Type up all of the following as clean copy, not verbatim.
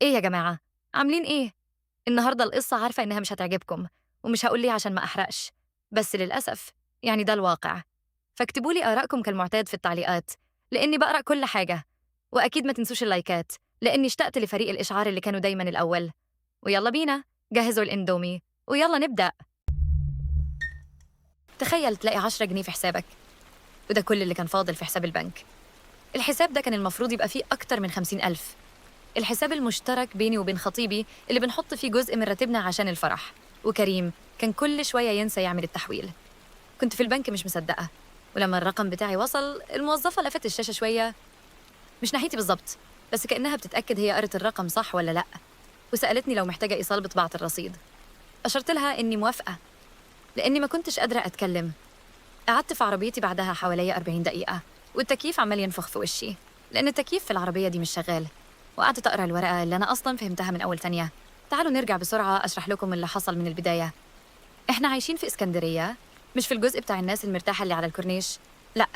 إيه يا جماعة؟ عاملين إيه؟ النهاردة القصة عارفة إنها مش هتعجبكم، ومش هقول ليه عشان ما أحرقش، بس للأسف يعني ده الواقع. فاكتبوا لي آرائكم كالمعتاد في التعليقات، لأني بقرأ كل حاجة. وأكيد ما تنسوش اللايكات، لأني اشتقت لفريق الإشعار اللي كانوا دايما الأول. ويلا بينا، جهزوا الإندومي ويلا نبدأ. تخيل تلاقي 10 جنيه في حسابك، وده كل اللي كان فاضل في حساب البنك. الحساب ده كان المفروض يبقى فيه أكتر من 50,000. الحساب المشترك بيني وبين خطيبي اللي بنحط فيه جزء من راتبنا عشان الفرح. وكريم كان كل شوية ينسى يعمل التحويل. كنت في البنك مش مصدقة، ولما الرقم بتاعي وصل الموظفة لفت الشاشة شوية، مش ناحيتي بالظبط، بس كأنها بتتأكد هي قرت الرقم صح ولا لأ، وسألتني لو محتاجة إيصال بطباعة الرصيد. أشرت لها إني موافقة، لأني ما كنتش قادرة أتكلم. قعدت في عربيتي بعدها حوالي 40 دقيقة، والتكييف عمال ينفخ في وشي، لأن التكييف في العربية دي مش شغال. وقعدت أقرأ الورقة اللي أنا أصلاً فهمتها من أول ثانية. تعالوا نرجع بسرعة أشرح لكم اللي حصل من البداية. إحنا عايشين في إسكندرية، مش في الجزء بتاع الناس المرتاحة اللي على الكورنيش، لأ،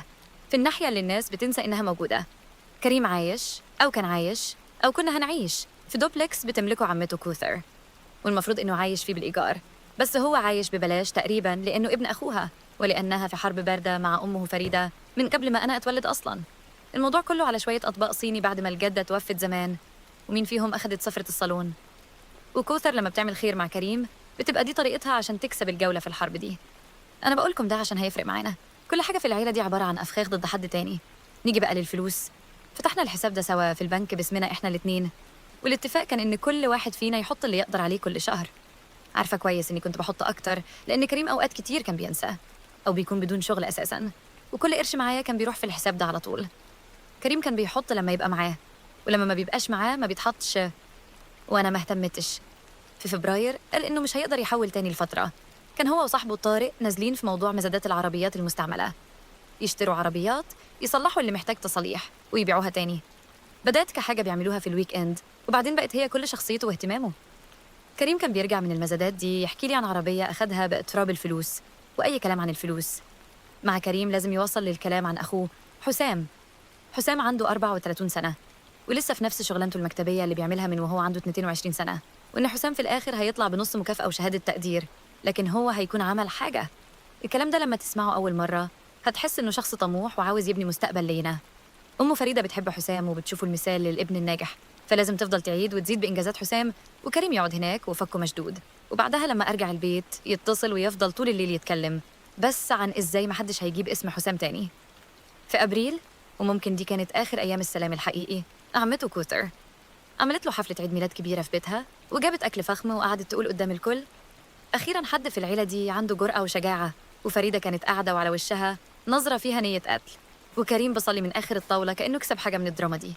في الناحية اللي الناس بتنسى إنها موجودة. كريم عايش، أو كان عايش، أو كنا هنعيش في دوبلكس بتملكه عمته كوثر، والمفروض إنه عايش فيه بالإيجار، بس هو عايش ببلاش تقريباً لأنه ابن أخوها، ولأنها في حرب باردة مع أمه فريدة من قبل ما أنا أتولد أصلاً. الموضوع كله على شوية أطباق صيني بعد ما الجدة توفت زمان، ومين فيهم أخدت سفرة الصالون. وكوثر لما بتعمل خير مع كريم بتبقى دي طريقتها عشان تكسب الجولة في الحرب دي. أنا بقولكم ده عشان هيفرق معانا. كل حاجة في العيلة دي عبارة عن أفخاخ ضد حد تاني. نيجي بقى للفلوس، فتحنا الحساب ده سوا في البنك باسمنا إحنا الاتنين، والاتفاق كان إن كل واحد فينا يحط اللي يقدر عليه كل شهر. عارفة كويس إني كنت بحط أكتر، لأن كريم أوقات كتير كان بينسى، أو بيكون بدون شغل أساساً، وكل قرش معايا كان بيروح في الحساب ده على طول. كريم كان بيحط لما يبقى معاه، ولما ما بيبقاش معاه ما بيتحطش، وأنا ما اهتمتش. في فبراير قال إنه مش هيقدر يحول تاني الفترة. كان هو وصاحبه طارق نازلين في موضوع مزادات العربيات المستعملة، يشتروا عربيات، يصلحوا اللي محتاج تصليح ويبيعوها تاني. بدأت كحاجة بيعملوها في الويك إند، وبعدين بقت هي كل شخصيته واهتمامه. كريم كان بيرجع من المزادات دي يحكي لي عن عربية أخدها باقتراب الفلوس، وأي كلام عن الفلوس. مع كريم لازم يوصل للكلام عن أخوه حسام. حسام عنده 34 سنة، ولسه في نفس شغلانته المكتبية اللي بيعملها من وهو عنده 22 سنة، وإن حسام في الآخر هيطلع بنص مكافأة وشهادة تقدير، لكن هو هيكون عمل حاجة. الكلام ده لما تسمعه أول مرة هتحس إنه شخص طموح وعاوز يبني مستقبل لينا. أمه فريدة بتحب حسام وبتشوفه المثال للابن الناجح، فلازم تفضل تعيد وتزيد بإنجازات حسام. وكريم يقعد هناك وفكه مشدود، وبعدها لما أرجع البيت يتصل ويفضل طول الليل يتكلم بس عن إزاي محدش هيجيب اسم حسام تاني. في أبريل، وممكن دي كانت آخر أيام السلام الحقيقي، عمته كوثر عملت له حفلة عيد ميلاد كبيرة في بيتها، وجابت أكل فخم وقعدت تقول قدام الكل أخيراً حد في العيلة دي عنده جرأة وشجاعة. وفريدة كانت قاعدة وعلى وشها نظرة فيها نية قتل، وكريم بصلي من آخر الطاولة كأنه كسب حاجة من الدراما دي.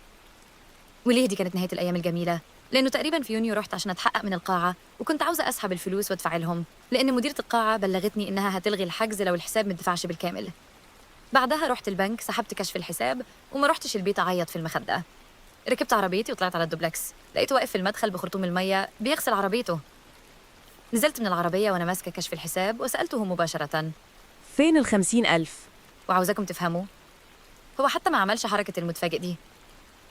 وليه دي كانت نهاية الأيام الجميلة؟ لأنه تقريباً في يونيو رحت عشان أتحقق من القاعة، وكنت عاوزة أسحب الفلوس وأدفع لهم، لأن مديرة القاعة بلغتني إنها هتلغي الحجز لو الحساب مدفعش بالكامل. بعدها رحت البنك، سحبت كشف الحساب، وما رحتش البيت أعيط في المخدة. ركبت عربيتي وطلعت على الدوبلكس، لقيته واقف في المدخل بخرطوم المية بيغسل عربيته. نزلت من العربية وأنا ماسكة كشف الحساب وسألته مباشرة. فين ال50,000؟ وعاوزاكم تفهموا، هو حتى ما عملش حركة المتفاجئ دي،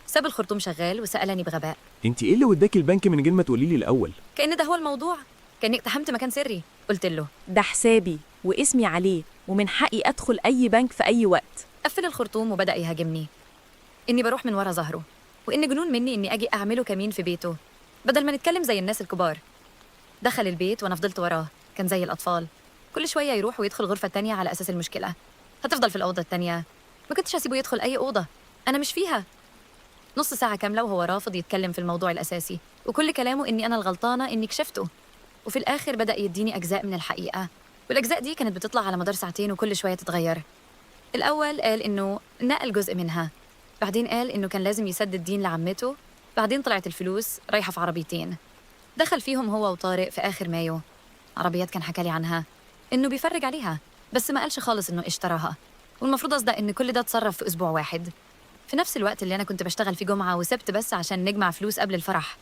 ساب الخرطوم شغال وسألني بغباء انت ايه اللي وداكي البنك من غير ما تقولي لي الاول؟ كأن ده هو الموضوع، كأني اقتحمت مكان سري. قلت له ده حسابي واسمي عليه، ومن حقي أدخل أي بنك في أي وقت. قفل الخرطوم وبدأ يهاجمني، إني بروح من ورا ظهره، وإن جنون مني إني أجي أعمله كمين في بيته بدل ما نتكلم زي الناس الكبار. دخل البيت وأنا فضلت وراه، كان زي الأطفال، كل شوية يروح ويدخل غرفة تانية على أساس المشكلة هتفضل في الأوضة التانية. ما كنتش هسيبه يدخل أي أوضة أنا مش فيها. نص ساعة كاملة وهو رافض يتكلم في الموضوع الأساسي، وكل كلامه إني أنا الغلطانة إني كشفته. وفي الآخر بدأ يديني أجزاء من الحقيقة، والأجزاء دي كانت بتطلع على مدار ساعتين وكل شوية تتغير. الأول قال إنه نقل جزء منها، بعدين قال إنه كان لازم يسدد دين لعمته، بعدين طلعت الفلوس رايحة في عربيتين دخل فيهم هو وطارق في آخر مايو. عربيات كان حكالي عنها إنه بيفرج عليها، بس ما قالش خالص إنه اشتراها، والمفروض أصدق إن كل ده اتصرف في أسبوع واحد، في نفس الوقت اللي أنا كنت بشتغل في جمعة وسبت بس عشان نجمع فلوس قبل الفرح.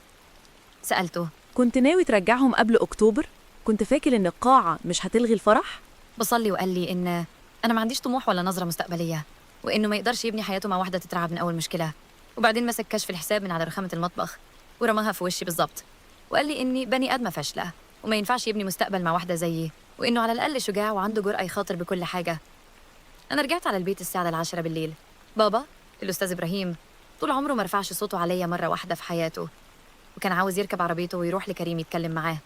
سألته، كنت ناوي ترجعهم قبل أكتوبر؟ كنت فاكر إن القاعة مش هتلغي الفرح؟ بصلي وقال لي إن أنا ما عنديش طموح ولا نظرة مستقبلية، وإنه ما يقدرش يبني حياته مع واحدة تترعب من أول مشكلة. وبعدين مسك كشف الحساب من على رخامة المطبخ، ورماها في وشي بالظبط، وقال لي إني بني آدمة فاشلة وما ينفعش يبني مستقبل مع واحدة زيي، وإنه على الأقل شجاع وعنده جرأة يخاطر بكل حاجة. أنا رجعت على البيت الساعة 10 بالليل. بابا الأستاذ إبراهيم طول عمره ما رفعش صوته عليا مرة واحدة في حياته، وكان عاوز يركب عربيته ويروح لكريم يتكلم معاه.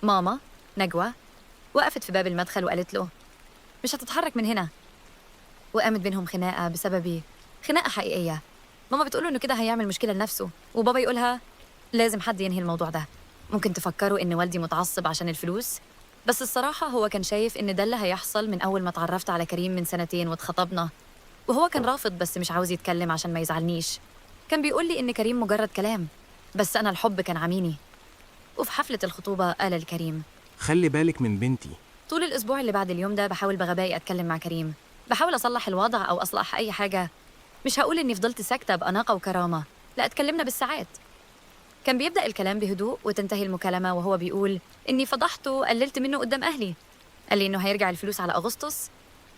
ماما نجوى وقفت في باب المدخل وقالت له مش هتتحرك من هنا، وقامت بينهم خناقة بسببي، خناقة حقيقية. ماما بتقوله إنه كده هيعمل مشكلة لنفسه، وبابا يقولها لازم حد ينهي الموضوع ده. ممكن تفكروا إن والدي متعصب عشان الفلوس، بس الصراحة هو كان شايف إن ده اللي هيحصل من أول ما اتعرفت على كريم من 2 واتخطبنا، وهو كان رافض بس مش عاوز يتكلم عشان ما يزعلنيش. كان بيقول لي إن كريم مجرد كلام، بس أنا الحب كان عميني. وفي حفلة الخطوبة قال لكريم خلي بالك من بنتي. طول الأسبوع اللي بعد اليوم ده بحاول بغبائي أتكلم مع كريم، بحاول أصلح الوضع أو أصلح أي حاجة. مش هقول إني فضلت ساكتة بأناقة وكرامة، لا، اتكلمنا بالساعات. كان بيبدأ الكلام بهدوء وتنتهي المكالمة وهو بيقول إني فضحته وقللت منه قدام أهلي. قال لي إنه هيرجع الفلوس على أغسطس،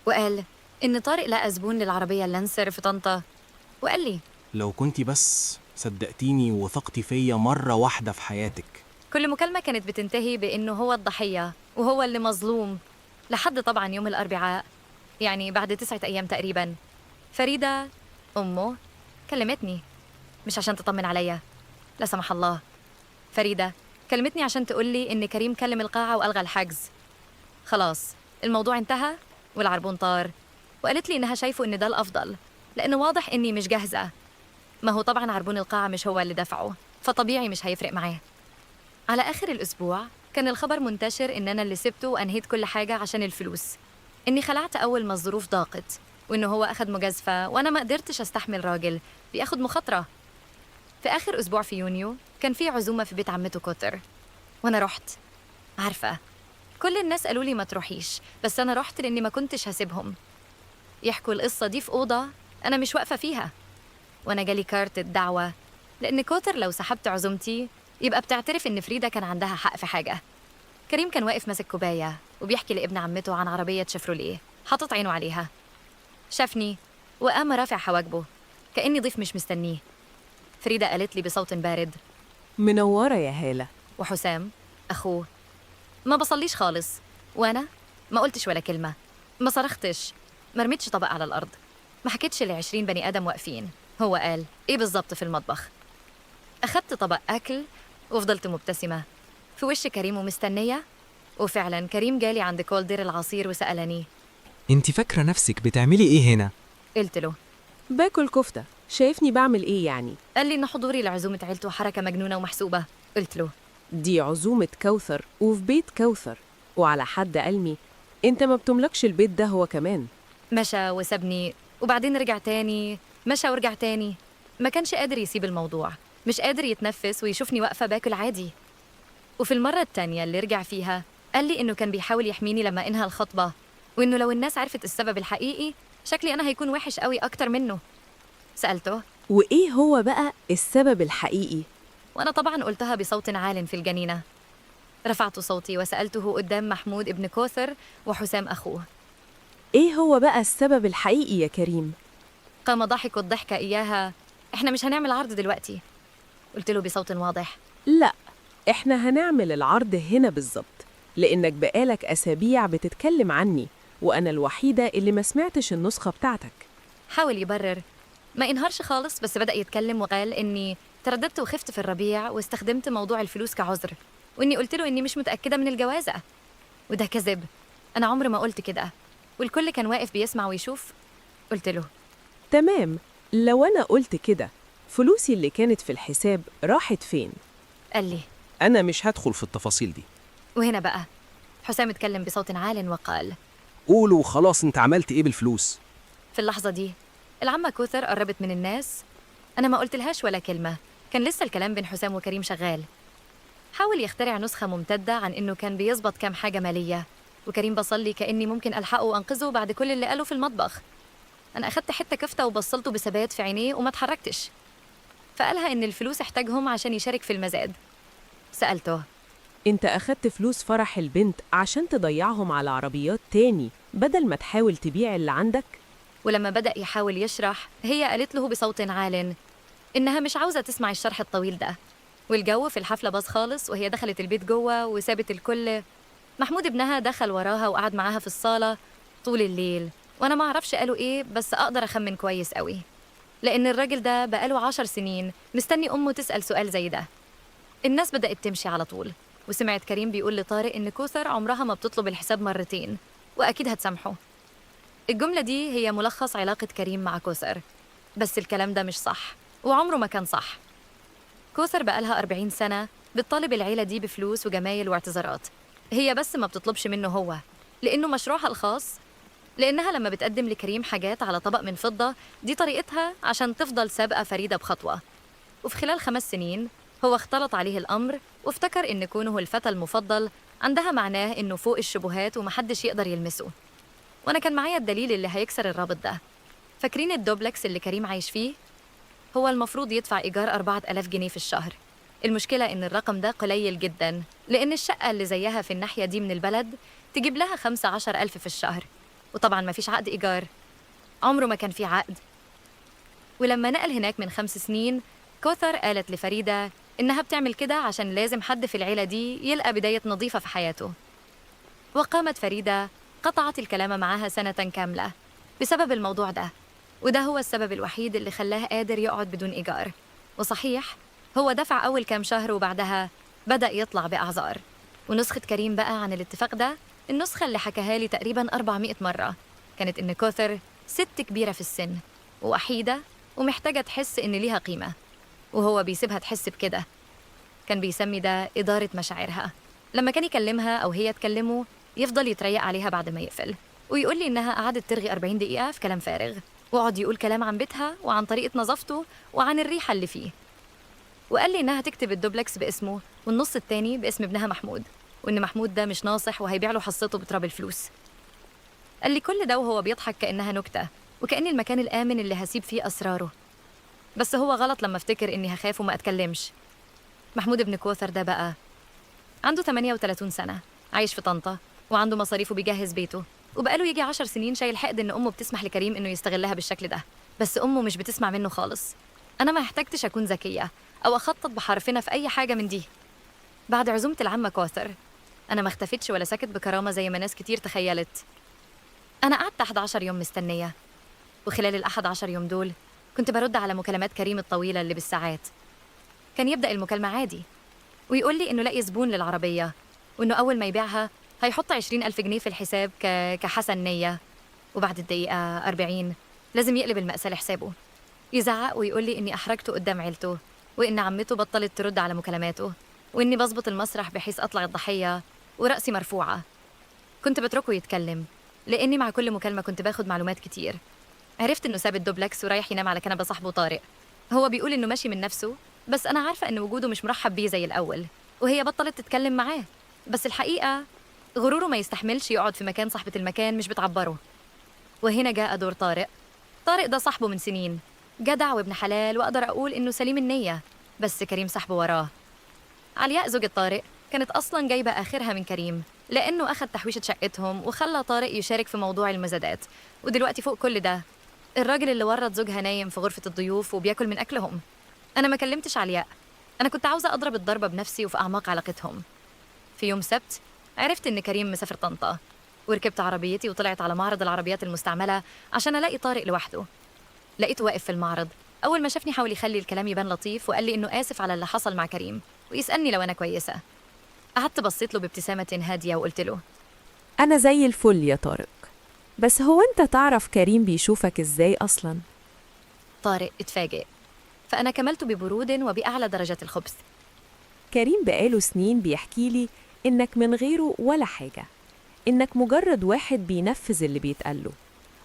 وقال إن طارق لقى زبون للعربية اللانسر في طنطا، وقال لي لو كنتي بس صدقتيني وثقتي فيا مرة واحدة في حياتك. كل مكالمة كانت بتنتهي بإنه هو الضحية وهو اللي مظلوم، لحد طبعا يوم الأربعاء، يعني بعد 9 أيام تقريبا. فريدة أمه كلمتني، مش عشان تطمن عليا، لا سمح الله. فريدة كلمتني عشان تقولي إن كريم كلم القاعة وألغى الحجز. خلاص الموضوع انتهى والعربون طار، وقالت لي إنها شايفه إن ده الأفضل لأنه واضح إني مش جاهزة. ما هو طبعا عربون القاعة مش هو اللي دفعه، فطبيعي مش هيفرق معاه. على آخر الأسبوع كان الخبر منتشر إن أنا اللي سبته وأنهيت كل حاجة عشان الفلوس، إني خلعت أول ما الظروف ضاقت، وإنه هو أخد مجازفة وأنا ما قدرتش أستحمل راجل بياخد مخاطرة. في آخر أسبوع في يونيو كان في عزومة في بيت عمته كوتر، وأنا رحت. عارفة كل الناس قالوا لي ما تروحيش، بس أنا رحت لأني ما كنتش هسيبهم يحكوا القصة دي في أوضة أنا مش واقفة فيها. وأنا جالي كارت الدعوة لأن كوتر لو سحبت عزومتي يبقى بتعترف إن فريدة كان عندها حق في حاجة. كريم كان واقف ماسك كوباية وبيحكي لابن عمته عن عربية شيفروليه حاطط عينه عليها. شافني وقام رافع حواجبه كأني ضيف مش مستنيه. فريدة قالت لي بصوت بارد منورة يا هالة. وحسام أخوه ما بصليش خالص، وأنا ما قلتش ولا كلمة، ما صرختش، ما رميتش طبق على الأرض، ما حكيتش ل20 بني آدم واقفين. هو قال إيه بالظبط في المطبخ. أخدت طبق أكل وفضلت مبتسمة في وش كريم ومستنية. وفعلا كريم جالي عند كولدير العصير وسألني انت فاكرة نفسك بتعملي ايه هنا؟ قلت له باكل كفتة، شايفني بعمل إيه يعني؟ قال لي إن حضوري لعزومة عيلته حركة مجنونة ومحسوبة. قلت له دي عزومة كوثر وفي بيت كوثر، وعلى حد علمي أنت ما بتملكش البيت ده هو كمان. مشى وسابني وبعدين رجع تاني، مشى ورجع تاني. ما كانش قادر يسيب الموضوع، مش قادر يتنفس ويشوفني واقفة باكل عادي. وفي المرة التانية اللي رجع فيها قال لي إنه كان بيحاول يحميني لما إنهى الخطبة، وإنه لو الناس عرفت السبب الحقيقي شكلي أنا هيكون وحش قوي أكتر منه. سألته وإيه هو بقى السبب الحقيقي؟ وأنا طبعاً قلتها بصوت عال في الجنينة. رفعت صوتي وسألته قدام محمود ابن كوثر وحسام أخوه. إيه هو بقى السبب الحقيقي يا كريم؟ قام ضحك الضحكة إياها إحنا مش هنعمل عرض دلوقتي. قلت له بصوت واضح لا، إحنا هنعمل العرض هنا بالظبط، لأنك بقالك أسابيع بتتكلم عني، وأنا الوحيدة اللي ما سمعتش النسخة بتاعتك. حاول يبرر، ما انهارش خالص، بس بدأ يتكلم وقال إني ترددت وخفت في الربيع واستخدمت موضوع الفلوس كعذر، وإني قلت له إني مش متأكدة من الجوازة، وده كذب. أنا عمري ما قلت كده، والكل كان واقف بيسمع ويشوف. قلت له تمام، لو أنا قلت كده فلوسي اللي كانت في الحساب راحت فين؟ قال لي أنا مش هدخل في التفاصيل دي. وهنا بقى حسام اتكلم بصوت عال وقال قول وخلاص، أنت عملت إيه بالفلوس؟ في اللحظة دي العمة كوثر قربت من الناس. أنا ما قلتلهاش ولا كلمة، كان لسه الكلام بين حسام وكريم شغال. حاول يخترع نسخة ممتدة عن إنه كان بيظبط كام حاجة مالية، وكريم بصلي كأني ممكن ألحقه وأنقذه بعد كل اللي قاله في المطبخ. أنا أخدت حتة كفتة وبصلته بثبات في عينيه وما اتحركتش، فقالها إن الفلوس احتاجهم عشان يشارك في المزاد. سألته أنت أخدت فلوس فرح البنت عشان تضيعهم على عربيات تاني بدل ما تحاول تبيع اللي عندك؟ ولما بدأ يحاول يشرح هي قالت له بصوت عال إنها مش عاوزة تسمع الشرح الطويل ده، والجو في الحفلة باظ خالص، وهي دخلت البيت جوه وسابت الكل. محمود ابنها دخل وراها وقعد معاها في الصالة طول الليل، وأنا ما أعرفش قالوا إيه، بس أقدر أخمن كويس قوي، لأن الراجل ده بقاله 10 سنين مستني أمه تسأل سؤال زي ده. الناس بدأت تمشي على طول، وسمعت كريم بيقول لطارق إن كوثر عمرها ما بتطلب الحساب مرتين، وأكيد هتسامحه. الجملة دي هي ملخص علاقة كريم مع كوثر، بس الكلام ده مش صح، وعمره ما كان صح. كوثر بقالها 40 سنة بتطالب العيلة دي بفلوس وجمايل واعتذارات، هي بس ما بتطلبش منه هو، لأنه مشروعها الخاص. لأنها لما بتقدم لكريم حاجات على طبق من فضة، دي طريقتها عشان تفضل سابقة فريدة بخطوة. وفي خلال 5 سنين هو اختلط عليه الأمر، وافتكر إن كونه الفتى المفضل عندها معناه إنه فوق الشبهات ومحدش يقدر يلمسه. وأنا كان معايا الدليل اللي هيكسر الرابط ده. فاكرين الدوبلكس اللي كريم عايش فيه؟ هو المفروض يدفع إيجار 4000 جنيه في الشهر. المشكلة إن الرقم ده قليل جداً، لأن الشقة اللي زيها في الناحية دي من البلد تجيب لها 15,000 في الشهر، وطبعاً ما فيش عقد إيجار، عمره ما كان في عقد. ولما نقل هناك من 5 سنين، كوثر قالت لفريدة إنها بتعمل كده عشان لازم حد في العيلة دي يلقى بداية نظيفة في حياته. وقامت فريدة قطعت الكلام معاها سنة كاملة بسبب الموضوع ده، وده هو السبب الوحيد اللي خلاه قادر يقعد بدون إيجار. وصحيح هو دفع أول كام شهر، وبعدها بدأ يطلع بأعذار. ونسخة كريم بقى عن الاتفاق ده، النسخة اللي حكاها لي تقريباً 400 مرة، كانت إن كوثر ست كبيرة في السن ووحيدة ومحتاجة تحس إن ليها قيمة، وهو بيسيبها تحس بكده. كان بيسمي ده إدارة مشاعرها. لما كان يكلمها أو هي تكلمه، يفضل يتريق عليها بعد ما يقفل، ويقول لي إنها قعدت ترغي 40 دقيقة في كلام فارغ، وقعد يقول كلام عن بيتها وعن طريقة نظافته وعن الريحة اللي فيه. وقال لي إنها تكتب الدوبلكس باسمه والنص التاني باسم ابنها محمود، وإن محمود ده مش ناصح وهيبيع له حصته بتراب الفلوس. قال لي كل ده وهو بيضحك كأنها نكتة، وكأن المكان الآمن اللي هسيب فيه أسراره. بس هو غلط لما افتكر إني هخاف وما أتكلمش. محمود ابن كوثر ده بقى عنده 38 سنة، عايش في طنطا، وعنده مصاريفه بيجهز بيته، وبقاله يجي 10 سنين شايل حقد إن أمه بتسمح لكريم إنه يستغلها بالشكل ده. بس أمه مش بتسمع منه خالص. أنا ما احتجتش أكون ذكية أو أخطط بحرفنا في أي حاجة من دي. بعد عزومة العمة كوثر، أنا ما اختفتش ولا سكت بكرامة زي ما ناس كتير تخيلت. أنا قعدت 11 يوم مستنية، وخلال ال11 يوم دول كنت برد على مكالمات كريم الطويلة اللي بالساعات. كان يبدأ المكالمة عادي ويقول لي إنه لاقي زبون للعربية، وإنه أول ما يبيعها هيحط 20,000 جنيه في الحساب كحسن نية، وبعد الدقيقة 40 لازم يقلب المأساة لحسابه. يزعق ويقول لي إني أحرجته قدام عيلته، وإن عمته بطلت ترد على مكالماته، وإني بظبط المسرح بحيث أطلع الضحية ورأسي مرفوعة. كنت بتركه يتكلم، لأني مع كل مكالمة كنت باخد معلومات كتير. عرفت إنه ساب الدوبلكس ورايح ينام على كنبة صاحبه طارق. هو بيقول إنه ماشي من نفسه، بس أنا عارفة إن وجوده مش مرحب بيه زي الأول، وهي بطلت تتكلم معاه. بس الحقيقة غروره ما يستحملش يقعد في مكان صاحبة المكان مش بتعبره. وهنا جاء دور طارق. طارق ده صاحبه من سنين، جدع وابن حلال، وأقدر أقول إنه سليم النية، بس كريم صاحبه وراه. علياء زوجة طارق كانت أصلاً جايبة آخرها من كريم، لأنه أخذ تحويشة شقتهم وخلى طارق يشارك في موضوع المزادات. ودلوقتي فوق كل ده، الراجل اللي ورط زوجها نايم في غرفة الضيوف وبياكل من أكلهم. أنا ما كلمتش علياء، أنا كنت عاوزة أضرب الضربة بنفسي وفي أعماق علاقتهم. في يوم سبت عرفت إن كريم مسافر طنطا، وركبت عربيتي وطلعت على معرض العربيات المستعملة عشان ألاقي طارق لوحده. لقيته واقف في المعرض. أول ما شافني حاول يخلي الكلام يبان لطيف، وقال لي إنه آسف على اللي حصل مع كريم ويسألني لو أنا كويسة. قعدت بصيت له بابتسامة هادية وقلت له أنا زي الفل يا طارق، بس هو أنت تعرف كريم بيشوفك إزاي أصلاً؟ طارق اتفاجئ، فأنا كملت ببرود وبأعلى درجات الخبث. كريم بقاله سنين بيحكي لي إنك من غيره ولا حاجة، إنك مجرد واحد بينفذ اللي بيتقاله،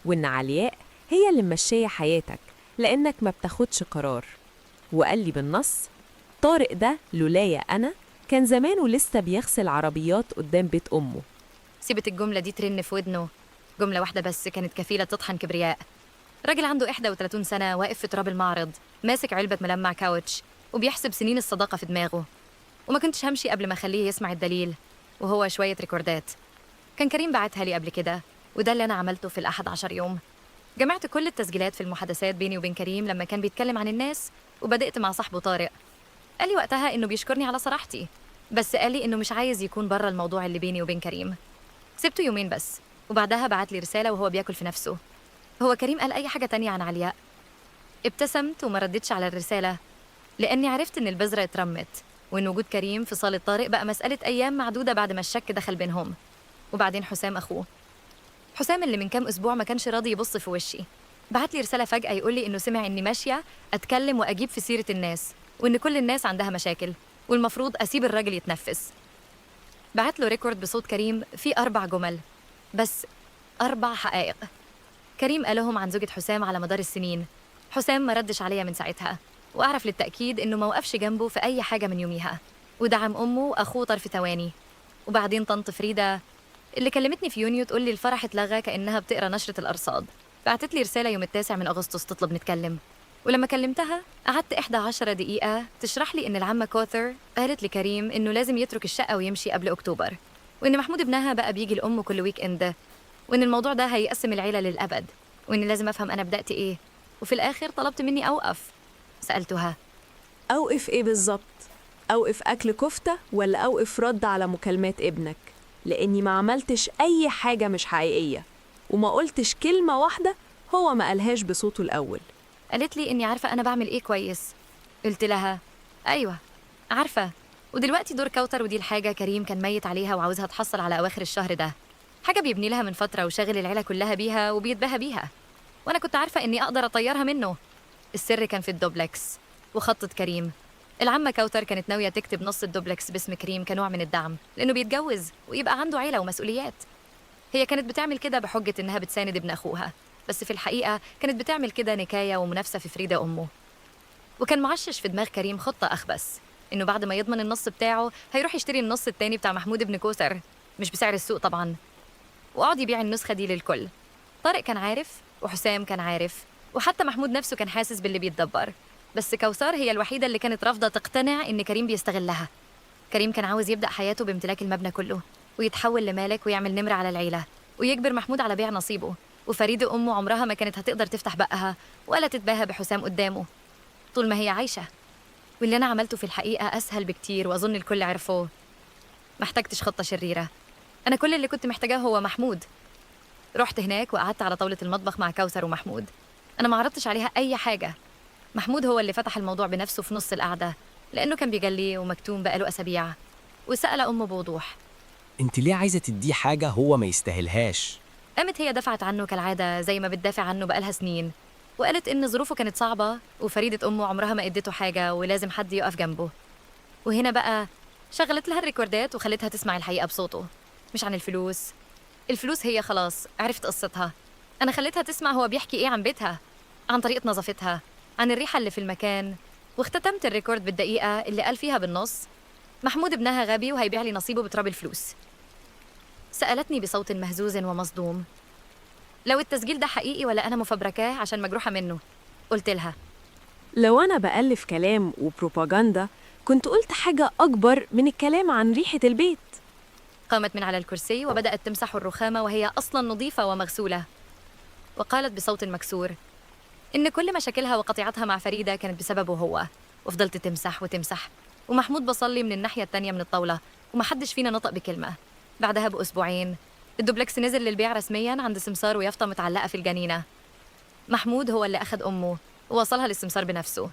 وإن علياء هي اللي ممشية حياتك لأنك ما بتاخدش قرار. وقال لي بالنص طارق ده لولايا أنا كان زمانه لسه بيغسل عربيات قدام بيت أمه. سيبت الجملة دي ترن في ودنه، جملة واحدة بس كانت كفيلة تطحن كبرياء. راجل عنده 31 سنة واقف في تراب المعرض، ماسك علبة ملمع كاوتش وبيحسب سنين الصداقة في دماغه. وما كنتش همشي قبل ما أخليه يسمع الدليل، وهو شوية ريكوردات كان كريم بعتها لي قبل كده، وده اللي أنا عملته في ال11 يوم. جمعت كل التسجيلات في المحادثات بيني وبين كريم لما كان بيتكلم عن الناس، وبدأت مع صاحبه طارق. قال لي وقتها إنه بيشكرني على صراحتي، بس قال لي إنه مش عايز يكون برا الموضوع اللي بيني وبين كريم. سبته يومين بس، وبعدها بعت لي رسالة وهو بياكل في نفسه. هو كريم قال أي حاجة تانية عن علياء. ابتسمت وما ردتش على الرسالة، لأني عرفت إن البذرة اترمت، وإن وجود كريم في صالة طارق بقى مسألة أيام معدودة بعد ما الشك دخل بينهم. وبعدين حسام أخوه، حسام اللي من كام أسبوع ما كانش راضي يبص في وشي، بعت لي رسالة فجأة يقول لي إنه سمع إني ماشية أتكلم وأجيب في سيرة الناس، وإن كل الناس عندها مشاكل والمفروض أسيب الراجل يتنفس. بعت له ريكورد بصوت كريم فيه 4 جمل، بس 4 حقائق كريم قالهم عن زوجة حسام على مدار السنين. حسام ما ردش عليا من ساعتها، وأعرف للتأكيد إنه ما وقفش جنبه في أي حاجة من يوميها، ودعم أمه وأخوه طرف ثواني. وبعدين طنط فريدة اللي كلمتني في يونيو تقول لي الفرح اتلغى كأنها بتقرأ نشرة الأرصاد، بعتت لي رسالة يوم 9 من أغسطس تطلب نتكلم. ولما كلمتها قعدت 11 دقيقة تشرح لي إن العمة كوثر قالت لكريم إنه لازم يترك الشقة ويمشي قبل أكتوبر، وإن محمود ابنها بقى بيجي الأم كل ويك إند، وإن الموضوع ده هيقسم العيلة للأبد، وإني لازم أفهم أنا بدأت إيه. وفي الآخر طلبت مني أوقف. سألتها أوقف إيه بالظبط؟ أوقف أكل كفتة ولا أوقف رد على مكالمات ابنك؟ لأني ما عملتش أي حاجة مش حقيقية، وما قلتش كلمة واحدة هو ما قالهاش بصوته الأول. قالت لي إني عارفة أنا بعمل إيه كويس. قلت لها أيوة عارفة، ودلوقتي دور كوثر، ودي الحاجة كريم كان ميت عليها وعاوزها تحصل على أواخر الشهر ده، حاجة بيبني لها من فترة وشاغل العيلة كلها بيها وبيتباهى بيها، وأنا كنت عارفة إني أقدر أطيرها منه. السر كان في الدوبلكس وخطة كريم. العمة كوثر كانت ناوية تكتب نص الدوبلكس باسم كريم كنوع من الدعم، لأنه بيتجوز ويبقى عنده عيلة ومسؤوليات. هي كانت بتعمل كده بحجة إنها بتساند ابن أخوها، بس في الحقيقة كانت بتعمل كده نكاية ومنافسة في فريدة أمه. وكان معشش في دماغ كريم خطة أخبث، إنه بعد ما يضمن النص بتاعه هيروح يشتري النص التاني بتاع محمود ابن كوثر، مش بسعر السوق طبعاً، وقعد يبيع النسخة دي للكل. طارق كان عارف، وحسام كان عارف، وحتى محمود نفسه كان حاسس باللي بيتدبر، بس كوثر هي الوحيدة اللي كانت رافضة تقتنع إن كريم بيستغلها. كريم كان عاوز يبدأ حياته بامتلاك المبنى كله، ويتحول لمالك ويعمل نمرة على العيلة، ويجبر محمود على بيع نصيبه. وفريدة أمه عمرها ما كانت هتقدر تفتح بقها ولا تتباهى بحسام قدامه طول ما هي عايشة. واللي أنا عملته في الحقيقة أسهل بكتير، وأظن الكل عرفوه. ما احتجتش خطة شريرة، أنا كل اللي كنت محتاجاه هو محمود. رحت هناك وقعدت على طاولة المطبخ مع كوثر ومحمود. أنا ما عرضتش عليها أي حاجة، محمود هو اللي فتح الموضوع بنفسه في نص القعدة، لأنه كان بيجلي ومكتوم بقاله أسابيع، وسأل أمه بوضوح. انت ليه عايزة تديه حاجة هو ما يستاهلهاش؟ قامت هي دفعت عنه كالعادة زي ما بتدافع عنه بقالها سنين، وقالت إن ظروفه كانت صعبة وفريدة أمه عمرها ما ادته حاجة ولازم حد يقف جنبه. وهنا بقى شغلت لها الريكوردات وخلتها تسمع الحقيقة بصوته، مش عن الفلوس. الفلوس هي خلاص عرفت قصتها. أنا خليتها تسمع هو بيحكي إيه عن بيتها، عن طريقة نظافتها، عن الريحة اللي في المكان. واختتمت الريكورد بالدقيقة اللي قال فيها بالنص: محمود ابنها غبي وهيبيع لي نصيبه بتراب الفلوس. سألتني بصوت مهزوز ومصدوم لو التسجيل ده حقيقي ولا أنا مفبركاه عشان مجروحة منه. قلت لها لو أنا بألف كلام وبروباغندا كنت قلت حاجة أكبر من الكلام عن ريحة البيت. قامت من على الكرسي وبدأت تمسح الرخامة وهي أصلاً نظيفة ومغسولة، وقالت بصوت مكسور إن كل مشاكلها وقطيعتها مع فريدة كانت بسببه هو. وفضلت تمسح وتمسح، ومحمود بصلي من الناحية التانية من الطاولة، ومحدش فينا نطق بكلمة. بعدها بأسبوعين الدوبلكس نزل للبيع رسمياً عند سمسار ويافطة متعلقة في الجنينة. محمود هو اللي أخذ أمه ووصلها للسمسار بنفسه،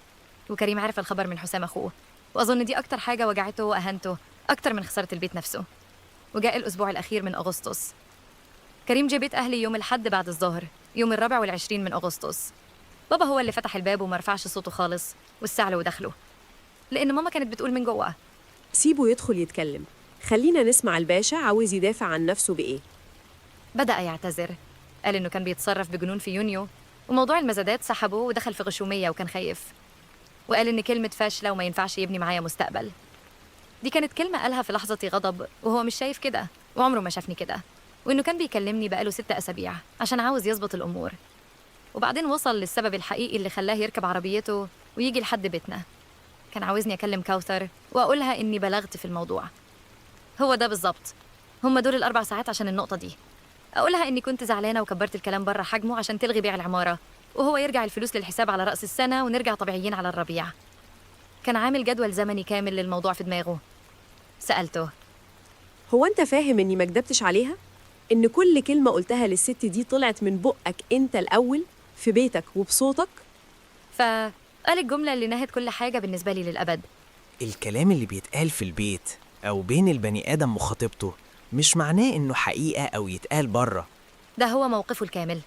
وكريم عرف الخبر من حسام أخوه، وأظن دي أكتر حاجة وجعته وأهنته أكتر من خسارة البيت نفسه. وجاء الأسبوع الأخير من أغسطس. كريم جه بيت أهلي يوم الحد بعد الظهر، يوم 24 من أغسطس. بابا هو اللي فتح الباب وما رفعش صوته خالص، واستعلى ودخله، لأن ماما كانت بتقول من جوه: سيبه يدخل يتكلم، خلينا نسمع الباشا عاوز يدافع عن نفسه بإيه. بدأ يعتذر، قال إنه كان بيتصرف بجنون في يونيو، وموضوع المزادات سحبه ودخل في غشومية وكان خايف، وقال إن كلمة فاشلة وما ينفعش يبني معايا مستقبل. دي كانت كلمة قالها في لحظة غضب، وهو مش شايف كده وعمره ما شافني كده، وإنه كان بيكلمني بقاله 6 أسابيع عشان عاوز يظبط الأمور. وبعدين وصل للسبب الحقيقي اللي خلاه يركب عربيته ويجي لحد بيتنا. كان عاوزني أكلم كوثر وأقولها إني بلغت في الموضوع. هو ده بالظبط، هم دول ال4 ساعات عشان النقطة دي. أقولها إني كنت زعلانة وكبرت الكلام بره حجمه عشان تلغي بيع العمارة، وهو يرجع الفلوس للحساب على رأس السنة ونرجع طبيعيين على الربيع. كان عامل جدول زمني كامل للموضوع في دماغه. سألته: هو أنت فاهم إني ما كدبتش عليها؟ إن كل كلمة قلتها للست دي طلعت من بقك أنت الأول في بيتك وبصوتك؟ فقال الجملة اللي نهت كل حاجة بالنسبة لي للأبد. الكلام اللي بيتقال في البيت أو بين البني آدم وخطيبته مش معناه إنه حقيقة أو يتقال بره. ده هو موقفه الكامل.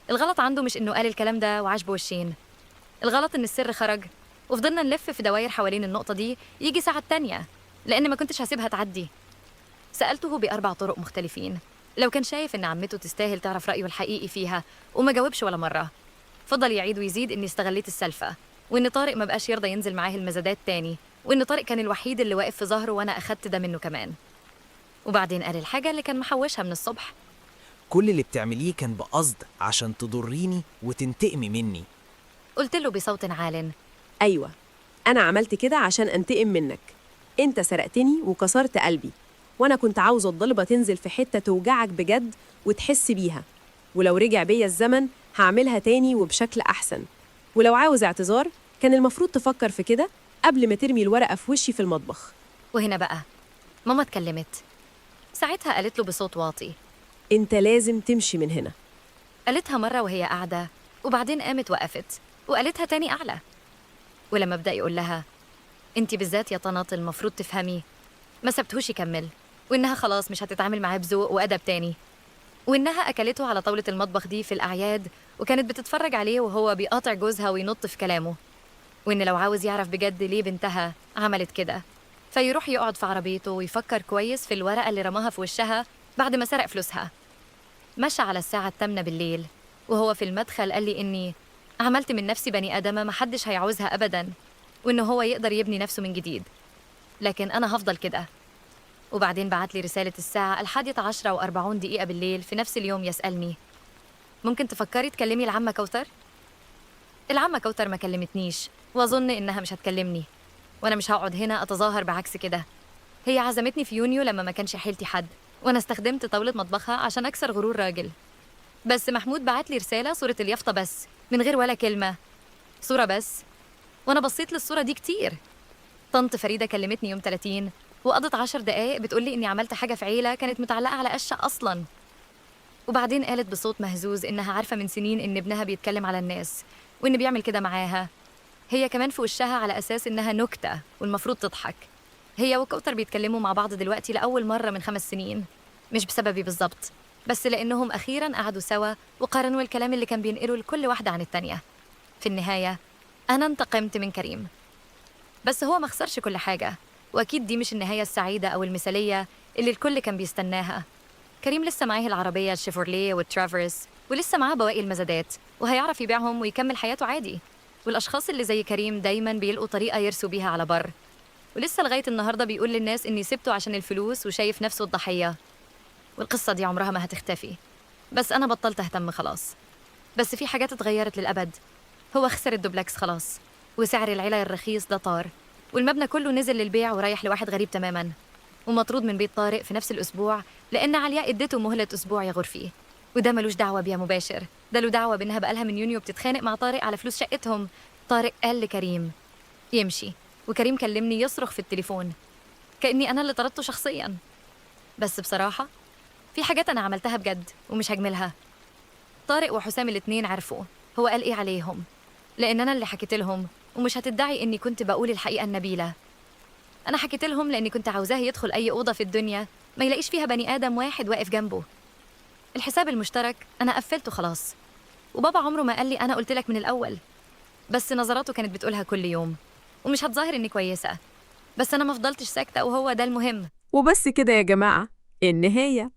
الغلط عنده مش إنه قال الكلام ده وعاش وشين. الغلط إن السر خرج، وفضلنا نلف في دواير حوالين النقطة دي يجي ساعة تانية، لأن ما كنتش هسيبها تعدي. سألته ب4 طرق مختلفين لو كان شايف إن عمته تستاهل تعرف رأيه الحقيقي فيها، وما جاوبش ولا مرة. فضل يعيد ويزيد إني استغليت السلفة، وإن طارق ما بقاش يرضى ينزل معاه المزادات تاني، وإن طارق كان الوحيد اللي واقف في ظهره وأنا أخدت ده منه كمان. وبعدين قال الحاجة اللي كان محوشها من الصبح: كل اللي بتعمليه كان بقصد عشان تضريني وتنتقمي مني. قلت له بصوت عال: أيوة، أنا عملت كده عشان أنتقم منك. أنت سرقتني وكسرت قلبي، وأنا كنت عاوزة الضلبة تنزل في حتة توجعك بجد وتحس بيها. ولو رجع بيا الزمن هعملها تاني وبشكل أحسن. ولو عاوز اعتذار كان المفروض تفكر في كده قبل ما ترمي الورقة في وشي في المطبخ. وهنا بقى ماما اتكلمت. ساعتها قالت له بصوت واطي: أنت لازم تمشي من هنا. قالتها مرة وهي قاعدة، وبعدين قامت وقفت وقالتها تاني أعلى. ولما بدأ يقول لها: انتي بالذات يا طنط المفروض تفهمي، ما سبتهوش يكمل، وإنها خلاص مش هتتعامل معاه بذوق وأدب تاني، وإنها أكلته على طاولة المطبخ دي في الأعياد وكانت بتتفرج عليه وهو بيقاطع جوزها وينط في كلامه، وإن لو عاوز يعرف بجد ليه بنتها عملت كده فيروح يقعد في عربيته ويفكر كويس في الورقة اللي رماها في وشها بعد ما سرق فلوسها. مشى على الساعة 8 بالليل وهو في المدخل قال لي إني عملت من نفسي بني آدمة محدش هيعوزها أبداً، وإنه هو يقدر يبني نفسه من جديد، لكن أنا هفضل كده. وبعدين بعت لي رسالة الساعة 11:40 بالليل في نفس اليوم يسألني: ممكن تفكري تكلمي العمة كوثر؟ العمة كوثر ما كلمتنيش، وأظن إنها مش هتكلمني، وأنا مش هقعد هنا أتظاهر بعكس كده. هي عزمتني في يونيو لما ما كانش حيلتي حد، وأنا استخدمت طاولة مطبخها عشان أكسر غرور راجل. بس محمود بعت لي رسالة صورة اليافطة بس، من غير ولا كلمة، صورة بس، وأنا بصيت للصورة دي كتير. طنط فريدة كلمتني يوم 30 وقضت 10 دقايق بتقولي إني عملت حاجة في عيلة كانت متعلقة على قشة أصلاً. وبعدين قالت بصوت مهزوز إنها عارفة من سنين إن ابنها بيتكلم على الناس، وإن بيعمل كده معاها هي كمان في وشها على أساس إنها نكتة والمفروض تضحك. هي وكوثر بيتكلموا مع بعض دلوقتي لأول مرة من 5 سنين، مش بسببي بالظبط، بس لأنهم أخيراً قعدوا سوا وقارنوا الكلام اللي كان بينقله لكل واحدة عن التانية. في النهاية أنا انتقمت من كريم، بس هو ما خسرش كل حاجة، وأكيد دي مش النهاية السعيدة أو المثالية اللي الكل كان بيستناها. كريم لسه معاه العربية الشيفورليه والترافرس، ولسه معاه بواقي المزادات، وهيعرف يبيعهم ويكمل حياته عادي. والأشخاص اللي زي كريم دايماً بيلقوا طريقة يرسوا بيها على بر، ولسه لغاية النهاردة بيقول للناس إني سبته عشان الفلوس وشايف نفسه الضحية. والقصة دي عمرها ما هتختفي، بس أنا بطلت أهتم خلاص. بس في حاجات اتغيرت للأبد. هو خسر الدوبلكس خلاص، وسعر العلا الرخيص ده طار، والمبنى كله نزل للبيع ورايح لواحد غريب تماماً، ومطرود من بيت طارق في نفس الأسبوع لأن علياء ادته مهلة أسبوع يغور فيه. وده ملوش دعوة بيها مباشر، ده له دعوة بإنها بقالها من يونيو بتتخانق مع طارق على فلوس شقتهم. طارق قال لكريم يمشي، وكريم كلمني يصرخ في التليفون كأني أنا اللي طردته شخصياً. بس بصراحة في حاجات أنا عملتها بجد ومش هجملها. طارق وحسام الاتنين عرفوا هو قال إيه عليهم، لأن أنا اللي حكيت لهم، ومش هتدعي إني كنت بقول الحقيقة النبيلة. أنا حكيت لهم لأني كنت عاوزاه يدخل أي أوضة في الدنيا ما يلاقيش فيها بني آدم واحد واقف جنبه. الحساب المشترك أنا قفلته خلاص، وبابا عمره ما قال لي أنا قلت لك من الأول، بس نظراته كانت بتقولها كل يوم. ومش هتظاهر إني كويسة، بس أنا ما فضلتش ساكتة، وهو ده المهم. وبس كده يا جماعة، النهاية